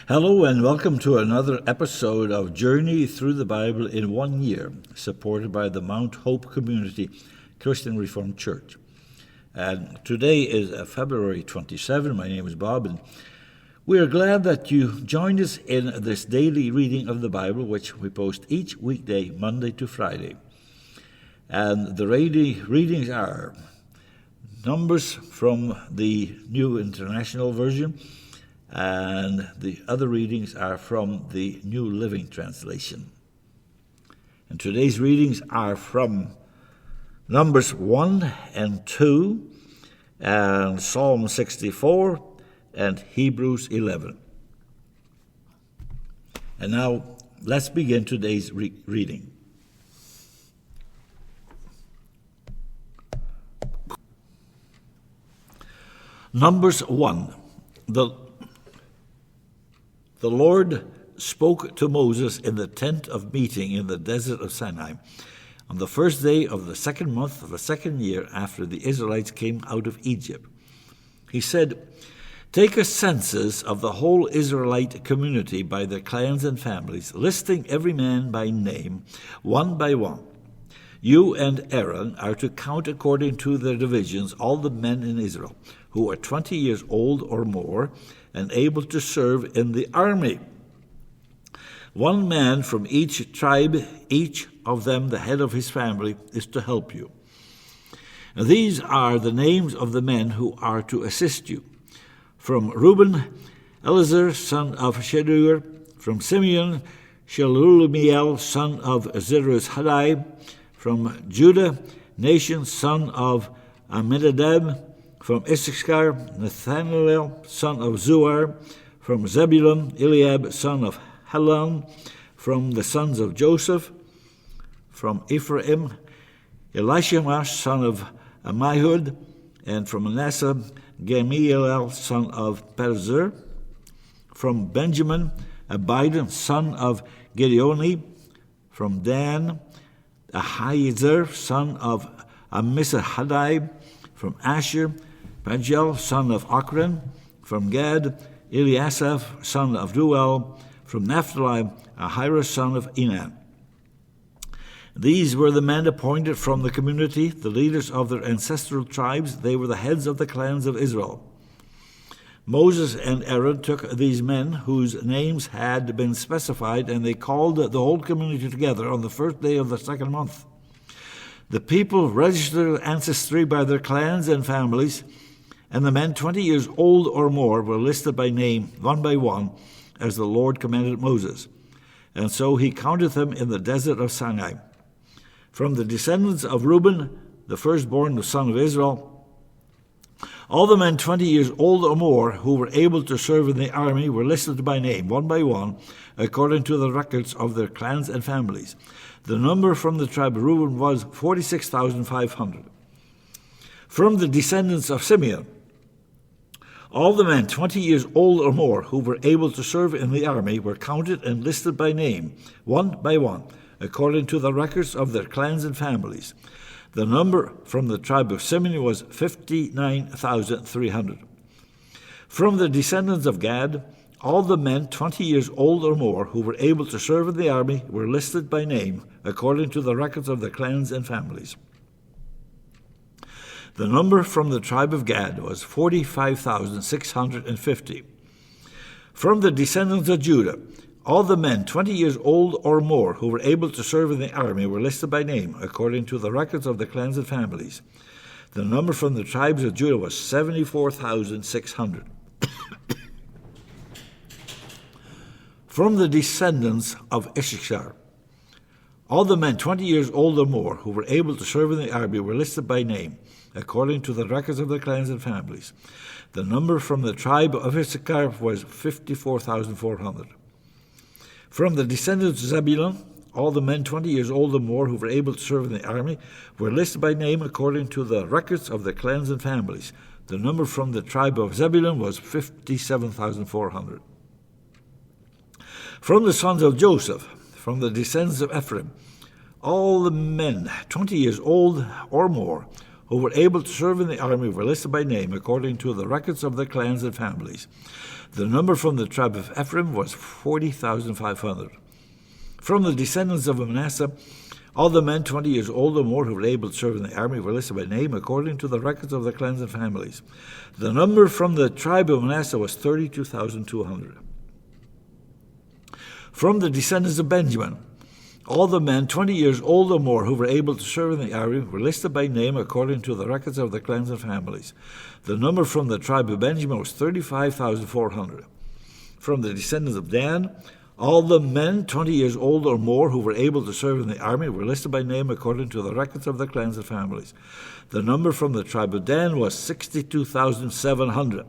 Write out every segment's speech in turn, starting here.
Hello and welcome to another episode of Journey Through the Bible in 1 year, supported by the Mount Hope Community Christian Reformed Church. And today is February 27. My name is Bob, and we are glad that you joined us in this daily reading of the Bible, which we post each weekday, Monday to Friday. And the readings are Numbers from the New International Version, and the other readings are from the New Living Translation. And today's readings are from Numbers 1 and 2, and Psalm 64, and Hebrews 11. And now, let's begin today's reading. Numbers 1. The Lord spoke to Moses in the tent of meeting in the desert of Sinai on the first day of the second month of the second year after the Israelites came out of Egypt. He said, "Take a census of the whole Israelite community by their clans and families, listing every man by name, one by one. You and Aaron are to count according to their divisions all the men in Israel who are 20 years old or more and able to serve in the army. One man from each tribe, each of them the head of his family, is to help you. Now, these are the names of the men who are to assist you. From Reuben, Elazar, son of Shedeur. From Simeon, Shelumiel, son of Zeruzhaddai. From Judah, Nation, son of Amminadab. From Issachar, Nathanael, son of Zuar. From Zebulun, Eliab, son of Helon. From the sons of Joseph. From Ephraim, Elishama, son of Ammihud. And from Manasseh, Gamaliel, son of Pedazur. From Benjamin, Abidan, son of Gideoni. From Dan, Ahiezer, son of Ammisahadai. From Asher, Pagiel, son of Ochran. From Gad, Eliasaph, son of Duel. From Naphtali, Ahira, son of Enan. These were the men appointed from the community, the leaders of their ancestral tribes. They were the heads of the clans of Israel. Moses and Aaron took these men whose names had been specified, and they called the whole community together on the first day of the second month. The people registered their ancestry by their clans and families, and the men 20 years old or more were listed by name, one by one, as the Lord commanded Moses. And so he counted them in the desert of Sinai. From the descendants of Reuben, the firstborn, the son of Israel, all the men 20 years old or more who were able to serve in the army were listed by name, one by one, according to the records of their clans and families. The number from the tribe of Reuben was 46,500. From the descendants of Simeon, all the men 20 years old or more who were able to serve in the army were counted and listed by name, one by one, according to the records of their clans and families. The number from the tribe of Simeon was 59,300. From the descendants of Gad, all the men 20 years old or more who were able to serve in the army were listed by name, according to the records of their clans and families. The number from the tribe of Gad was 45,650. From the descendants of Judah, all the men 20 years old or more who were able to serve in the army were listed by name, according to the records of their clans and families. The number from the tribes of Judah was 74,600. From the descendants of Issachar, all the men 20 years old or more who were able to serve in the army were listed by name, according to the records of their clans and families. The number from the tribe of Issachar was 54,400. From the descendants of Zebulun, all the men 20 years old or more who were able to serve in the army were listed by name according to the records of their clans and families. The number from the tribe of Zebulun was 57,400. From the sons of Joseph, from the descendants of Ephraim, all the men 20 years old or more who were able to serve in the army were listed by name according to the records of their clans and families. The number from the tribe of Ephraim was 40,500. From the descendants of Manasseh, all the men 20 years old or more who were able to serve in the army were listed by name according to the records of their clans and families. The number from the tribe of Manasseh was 32,200. From the descendants of Benjamin, all the men 20 years old or more who were able to serve in the army were listed by name according to the records of their clans and families. The number from the tribe of Benjamin was 35,400. From the descendants of Dan, all the men 20 years old or more who were able to serve in the army were listed by name according to the records of their clans and families. The number from the tribe of Dan was 62,700.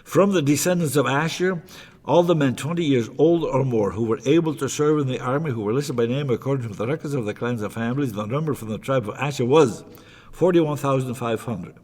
From the descendants of Asher, all the men 20 years old or more who were able to serve in the army who were listed by name according to the records of their clans and families, the number from the tribe of Asher was 41,500.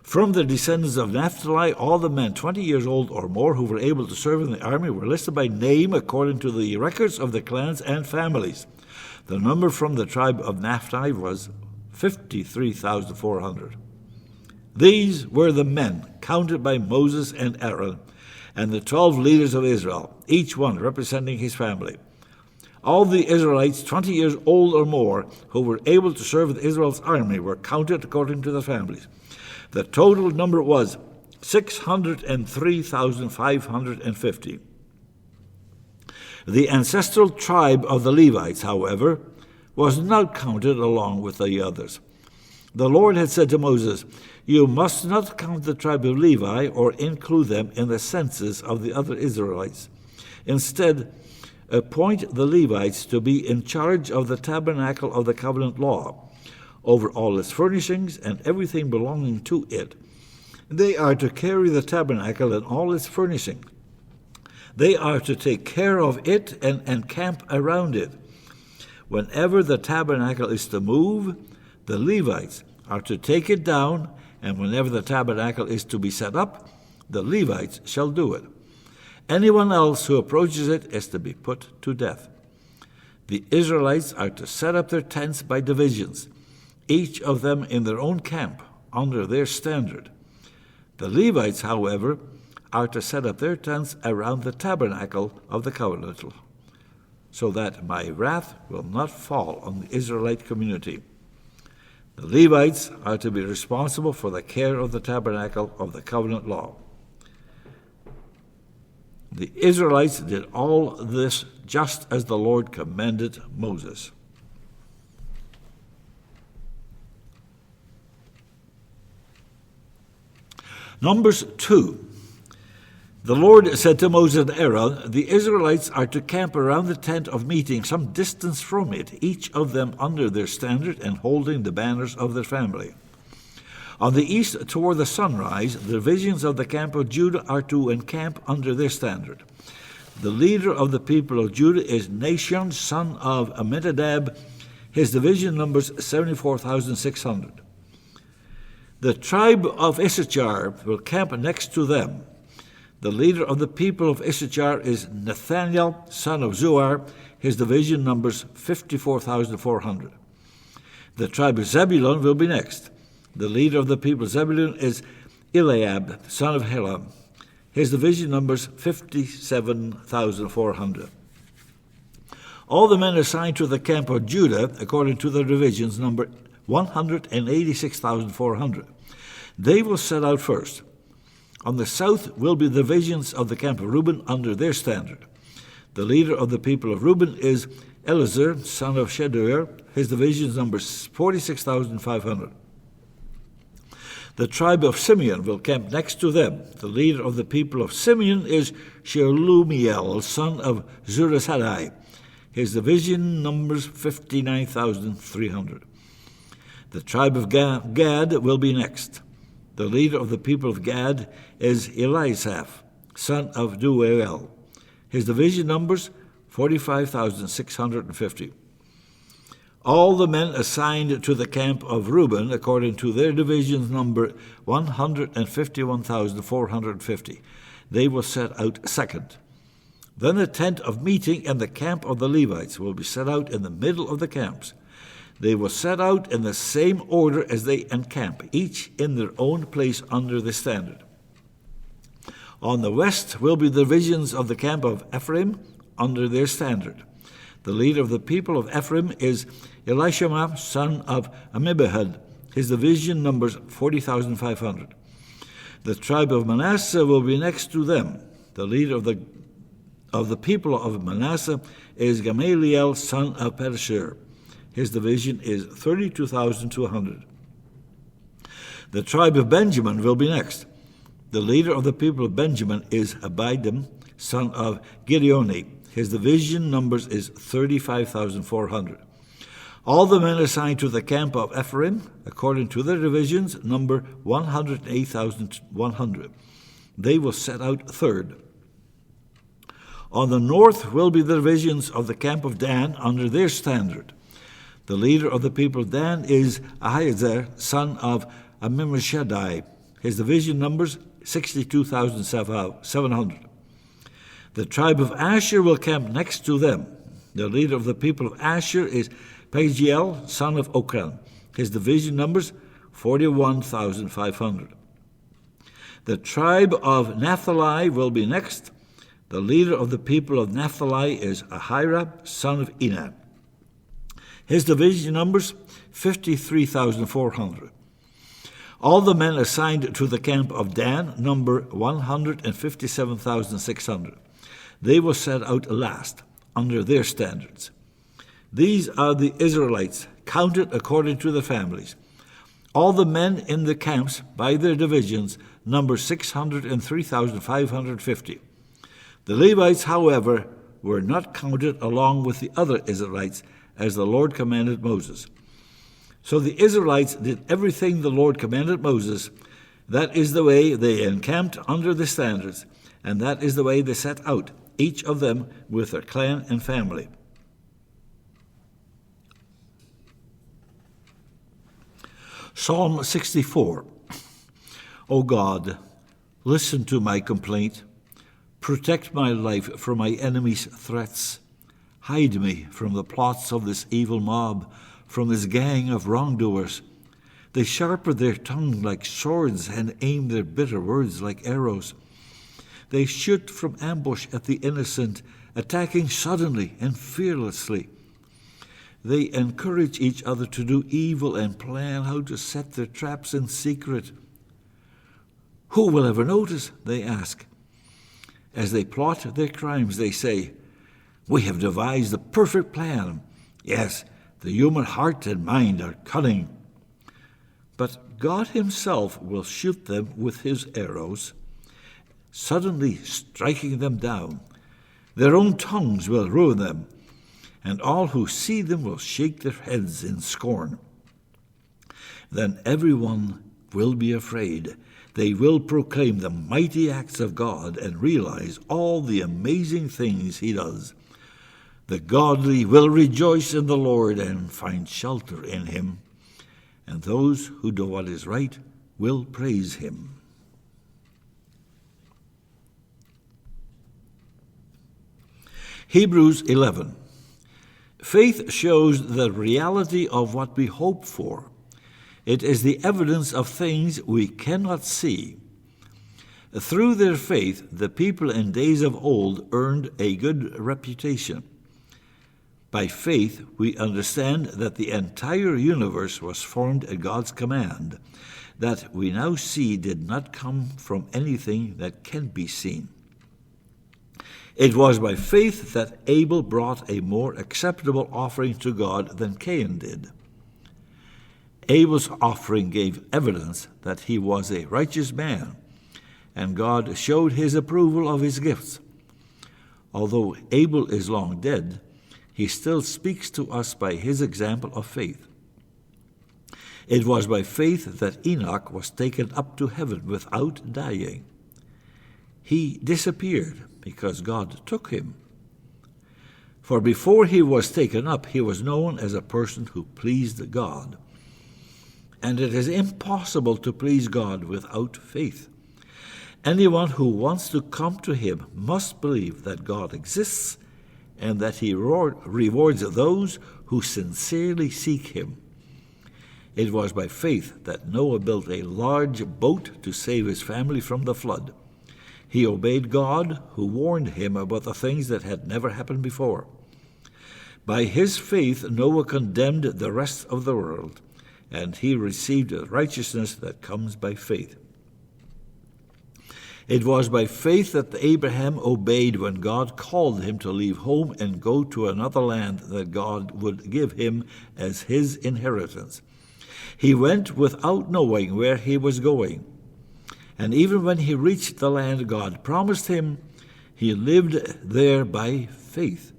From the descendants of Naphtali, all the men 20 years old or more who were able to serve in the army were listed by name according to the records of the clans and families. The number from the tribe of Naphtali was 53,400. These were the men counted by Moses and Aaron, and the 12 leaders of Israel, each one representing his family. All the Israelites 20 years old or more who were able to serve in Israel's army were counted according to their families. The total number was 603,550. The ancestral tribe of the Levites, however, was not counted along with the others. The Lord had said to Moses, "You must not count the tribe of Levi or include them in the census of the other Israelites. Instead, appoint the Levites to be in charge of the tabernacle of the covenant law, over all its furnishings and everything belonging to it. They are to carry the tabernacle and all its furnishing. They are to take care of it and encamp around it. Whenever the tabernacle is to move, the Levites are to take it down, and whenever the tabernacle is to be set up, the Levites shall do it. Anyone else who approaches it is to be put to death. The Israelites are to set up their tents by divisions, each of them in their own camp, under their standard. The Levites, however, are to set up their tents around the tabernacle of the covenant, so that my wrath will not fall on the Israelite community. The Levites are to be responsible for the care of the tabernacle of the covenant law." The Israelites did all this just as the Lord commanded Moses. Numbers 2. The Lord said to Moses and Aaron, "The Israelites are to camp around the tent of meeting some distance from it, each of them under their standard and holding the banners of their family. On the east toward the sunrise, the divisions of the camp of Judah are to encamp under their standard. The leader of the people of Judah is Nahshon, son of Amminadab. His division numbers 74,600. The tribe of Issachar will camp next to them. The leader of the people of Issachar is Nathaniel, son of Zuar. His division numbers 54,400. The tribe of Zebulun will be next. The leader of the people of Zebulun is Eliab, son of Helon. His division numbers 57,400. All the men assigned to the camp of Judah, according to their divisions, number 186,400. They will set out first. On the south will be the divisions of the camp of Reuben under their standard. The leader of the people of Reuben is Elazar, son of Sheduer. His division numbers 46,500. The tribe of Simeon will camp next to them. The leader of the people of Simeon is Shelumiel, son of Zurishaddai. His division numbers 59,300. The tribe of Gad will be next. The leader of the people of Gad is Elisaph, son of Deuel. His division numbers 45,650. All the men assigned to the camp of Reuben, according to their divisions, number 151,450. They will set out second. Then the tent of meeting and the camp of the Levites will be set out in the middle of the camps. They will set out in the same order as they encamp, each in their own place under the standard. On the west will be the divisions of the camp of Ephraim under their standard. The leader of the people of Ephraim is Elishama, son of Ammihud. His division numbers 40,500. The tribe of Manasseh will be next to them. The leader of the people of Manasseh is Gamaliel, son of Pedashur. His division is 32,200. The tribe of Benjamin will be next. The leader of the people of Benjamin is Abidan, son of Gideoni. His division numbers is 35,400. All the men assigned to the camp of Ephraim, according to their divisions, number 108,100. They will set out third. On the north will be the divisions of the camp of Dan under their standard. The leader of the people of Dan is Ahiezer, son of Ammishaddai. His division numbers 62,700. The tribe of Asher will camp next to them. The leader of the people of Asher is Pagiel, son of Okran. His division numbers 41,500. The tribe of Naphtali will be next. The leader of the people of Naphtali is Ahira, son of Enan. His division numbers 53,400. All the men assigned to the camp of Dan number 157,600. They will set out last, under their standards. These are the Israelites, counted according to their families. All the men in the camps, by their divisions, number 603,550. The Levites, however, were not counted along with the other Israelites, as the Lord commanded Moses. So the Israelites did everything the Lord commanded Moses. That is the way they encamped under the standards, and that is the way they set out, each of them with their clan and family. Psalm 64. O God, listen to my complaint. Protect my life from my enemies' threats. Hide me from the plots of this evil mob, from this gang of wrongdoers. They sharpen their tongue like swords and aim their bitter words like arrows. They shoot from ambush at the innocent, attacking suddenly and fearlessly. They encourage each other to do evil and plan how to set their traps in secret. Who will ever notice, they ask. As they plot their crimes, they say, we have devised a perfect plan. Yes, the human heart and mind are cunning. But God himself will shoot them with his arrows, suddenly striking them down. Their own tongues will ruin them, and all who see them will shake their heads in scorn. Then everyone will be afraid. They will proclaim the mighty acts of God and realize all the amazing things he does. The godly will rejoice in the Lord and find shelter in him, and those who do what is right will praise him. Hebrews 11. Faith shows the reality of what we hope for. It is the evidence of things we cannot see. Through their faith, the people in days of old earned a good reputation. By faith, we understand that the entire universe was formed at God's command, that we now see did not come from anything that can be seen. It was by faith that Abel brought a more acceptable offering to God than Cain did. Abel's offering gave evidence that he was a righteous man, and God showed his approval of his gifts. Although Abel is long dead, he still speaks to us by his example of faith. It was by faith that Enoch was taken up to heaven without dying. He disappeared because God took him. For before he was taken up, he was known as a person who pleased God. And it is impossible to please God without faith. Anyone who wants to come to him must believe that God exists and that he rewards those who sincerely seek him. It was by faith that Noah built a large boat to save his family from the flood. He obeyed God, who warned him about the things that had never happened before. By his faith, Noah condemned the rest of the world, and he received the righteousness that comes by faith. It was by faith that Abraham obeyed when God called him to leave home and go to another land that God would give him as his inheritance. He went without knowing where he was going. And even when he reached the land God promised him, he lived there by faith.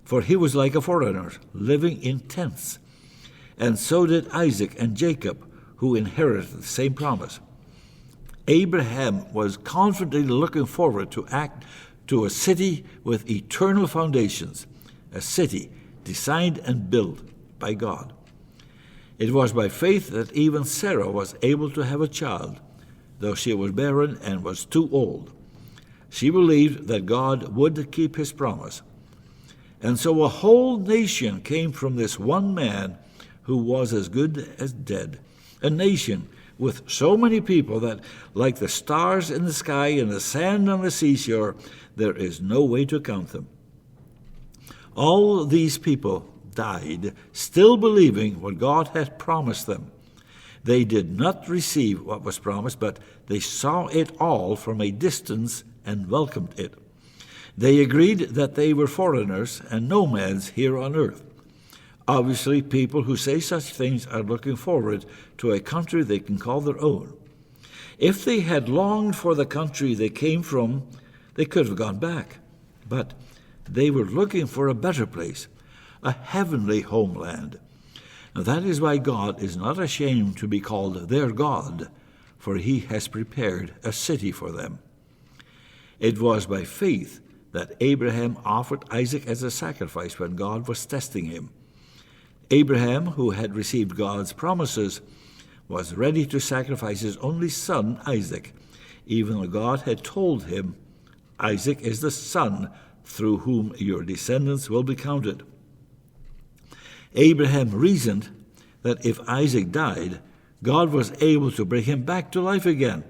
For he was like a foreigner, living in tents. And so did Isaac and Jacob, who inherited the same promise. Abraham was confidently looking forward to a city with eternal foundations, a city designed and built by God. It was by faith that even Sarah was able to have a child, though she was barren and was too old. She believed that God would keep his promise. And so a whole nation came from this one man who was as good as dead, a nation with so many people that, like the stars in the sky and the sand on the seashore, there is no way to count them. All these people died, still believing what God had promised them. They did not receive what was promised, but they saw it all from a distance and welcomed it. They agreed that they were foreigners and nomads here on earth. Obviously, people who say such things are looking forward to a country they can call their own. If they had longed for the country they came from, they could have gone back. But they were looking for a better place, a heavenly homeland. And that is why God is not ashamed to be called their God, for he has prepared a city for them. It was by faith that Abraham offered Isaac as a sacrifice when God was testing him. Abraham, who had received God's promises, was ready to sacrifice his only son, Isaac, even though God had told him, "Isaac is the son through whom your descendants will be counted." Abraham reasoned that if Isaac died, God was able to bring him back to life again.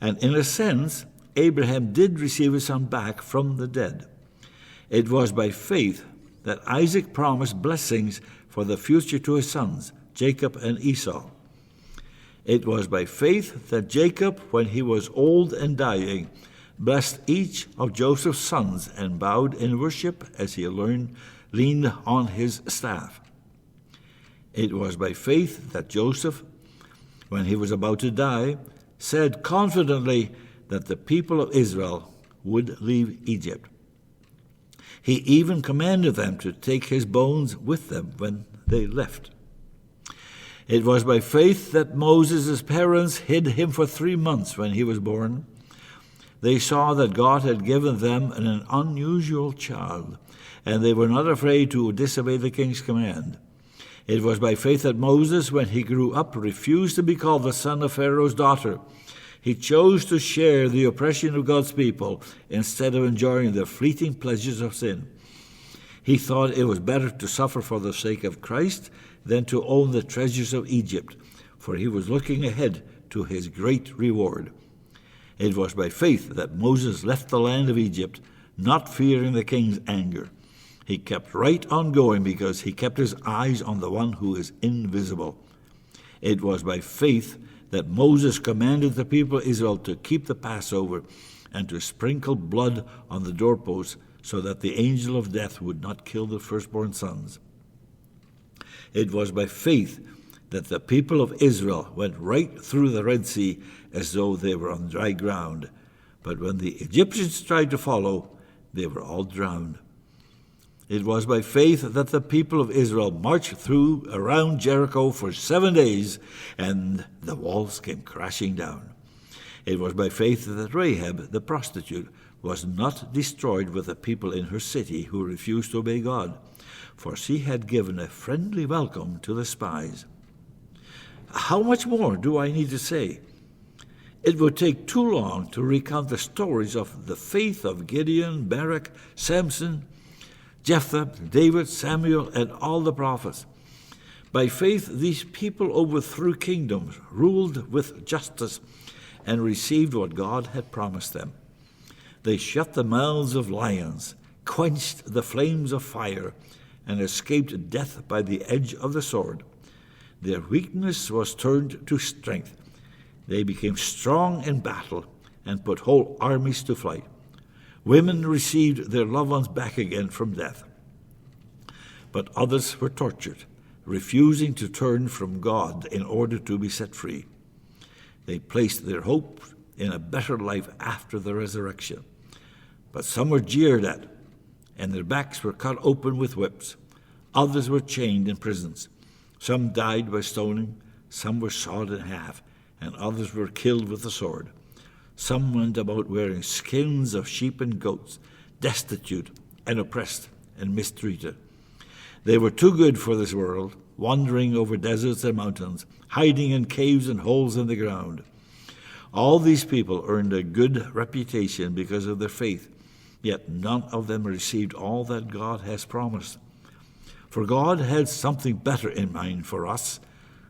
And in a sense, Abraham did receive his son back from the dead. It was by faith that Isaac promised blessings for the future to his sons, Jacob and Esau. It was by faith that Jacob, when he was old and dying, blessed each of Joseph's sons and bowed in worship as he leaned on his staff. It was by faith that Joseph, when he was about to die, said confidently that the people of Israel would leave Egypt. He even commanded them to take his bones with them when they left. It was by faith that Moses' parents hid him for 3 months when he was born. They saw that God had given them an unusual child, and they were not afraid to disobey the king's command. It was by faith that Moses, when he grew up, refused to be called the son of Pharaoh's daughter. He chose to share the oppression of God's people instead of enjoying the fleeting pleasures of sin. He thought it was better to suffer for the sake of Christ than to own the treasures of Egypt, for he was looking ahead to his great reward. It was by faith that Moses left the land of Egypt, not fearing the king's anger. He kept right on going because he kept his eyes on the one who is invisible. It was by faith that Moses commanded the people of Israel to keep the Passover and to sprinkle blood on the doorposts so that the angel of death would not kill the firstborn sons. It was by faith that the people of Israel went right through the Red Sea as though they were on dry ground. But when the Egyptians tried to follow, they were all drowned. It was by faith that the people of Israel marched around Jericho for 7 days, and the walls came crashing down. It was by faith that Rahab, the prostitute, was not destroyed with the people in her city who refused to obey God, for she had given a friendly welcome to the spies. How much more do I need to say? It would take too long to recount the stories of the faith of Gideon, Barak, Samson, Jephthah, David, Samuel, and all the prophets. By faith, these people overthrew kingdoms, ruled with justice, and received what God had promised them. They shut the mouths of lions, quenched the flames of fire, and escaped death by the edge of the sword. Their weakness was turned to strength. They became strong in battle and put whole armies to flight. Women received their loved ones back again from death. But others were tortured, refusing to turn from God in order to be set free. They placed their hope in a better life after the resurrection. But some were jeered at, and their backs were cut open with whips. Others were chained in prisons. Some died by stoning, some were sawed in half, and others were killed with the sword. Some went about wearing skins of sheep and goats, destitute and oppressed and mistreated. They were too good for this world, wandering over deserts and mountains, hiding in caves and holes in the ground. All these people earned a good reputation because of their faith, yet none of them received all that God has promised. For God had something better in mind for us,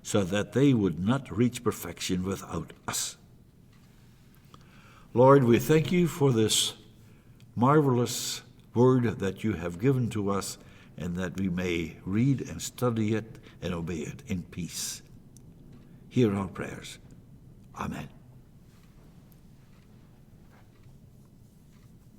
so that they would not reach perfection without us. Lord, we thank you for this marvelous word that you have given to us, and that we may read and study it and obey it in peace. Hear our prayers. Amen.